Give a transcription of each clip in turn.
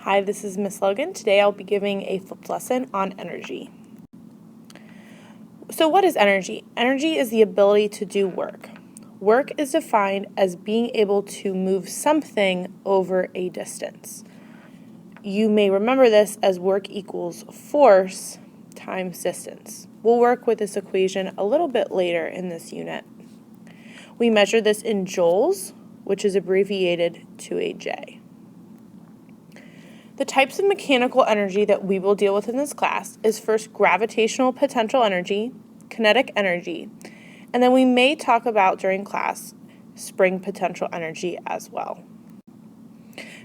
Hi, this is Miss Logan. Today I'll be giving a flipped lesson on energy. So what is energy? Energy is the ability to do work. Work is defined as being able to move something over a distance. You may remember this as work equals force times distance. We'll work with this equation a little bit later in this unit. We measure this in joules, which is abbreviated to a J. The types of mechanical energy that we will deal with in this class is first gravitational potential energy, kinetic energy, and then we may talk about during class spring potential energy as well.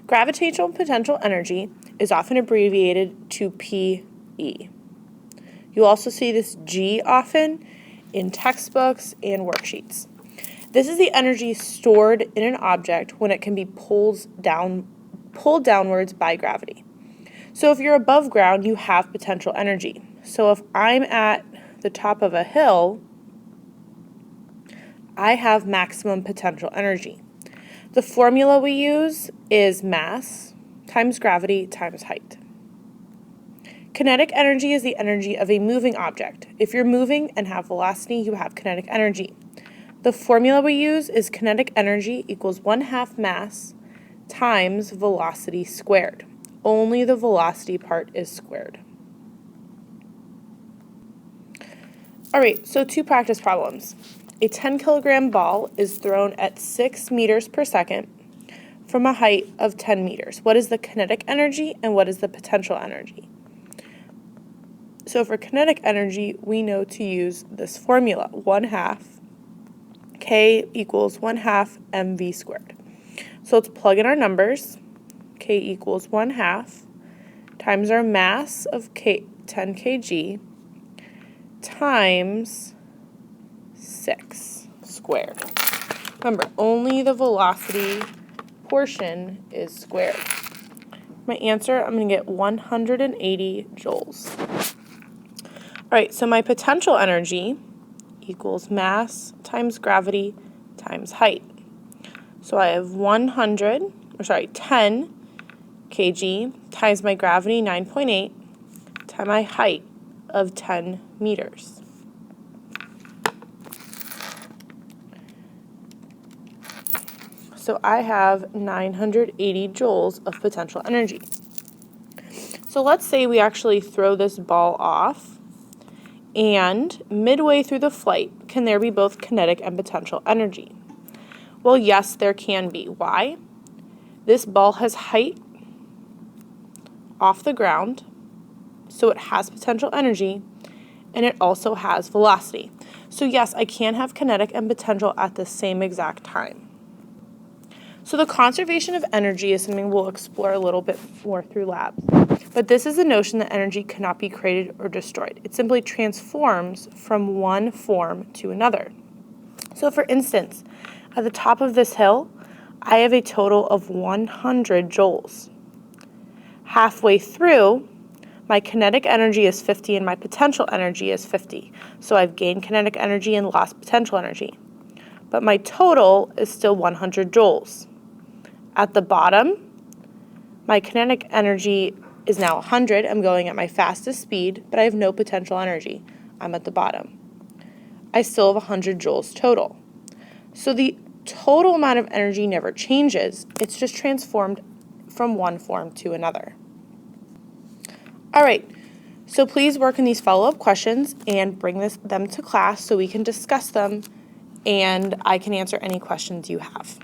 Gravitational potential energy is often abbreviated to PE. You'll also see this G often in textbooks and worksheets. This is the energy stored in an object when it can be pulled downwards by gravity. So if you're above ground, you have potential energy. So if I'm at the top of a hill, I have maximum potential energy. The formula we use is mass times gravity times height. Kinetic energy is the energy of a moving object. If you're moving and have velocity, you have kinetic energy. The formula we use is kinetic energy equals 1/2 mass times velocity squared. Only the velocity part is squared. Alright, so 2 practice problems. A 10-kilogram ball is thrown at 6 meters per second from a height of 10 meters. What is the kinetic energy and what is the potential energy? So for kinetic energy, we know to use this formula, 1/2 K equals 1/2 mv squared. So let's plug in our numbers. K equals 1/2 times our mass of 10 kg times 6 squared. Remember, only the velocity portion is squared. My answer, I'm going to get 180 joules. All right, so my potential energy equals mass times gravity times height. So I have 10 kg times my gravity, 9.8, times my height of 10 meters. So I have 980 joules of potential energy. So let's say we actually throw this ball off, and midway through the flight, can there be both kinetic and potential energy? Well, yes, there can be. Why? This ball has height off the ground, so it has potential energy, and it also has velocity. So yes, I can have kinetic and potential at the same exact time. So the conservation of energy is something we'll explore a little bit more through labs. But this is the notion that energy cannot be created or destroyed. It simply transforms from one form to another. So for instance, at the top of this hill, I have a total of 100 joules. Halfway through, my kinetic energy is 50 and my potential energy is 50. So I've gained kinetic energy and lost potential energy. But my total is still 100 joules. At the bottom, my kinetic energy is now 100. I'm going at my fastest speed, but I have no potential energy. I'm at the bottom. I still have 100 joules total. So the total amount of energy never changes. It's just transformed from one form to another. All right, so please work on these follow-up questions and bring them to class so we can discuss them and I can answer any questions you have.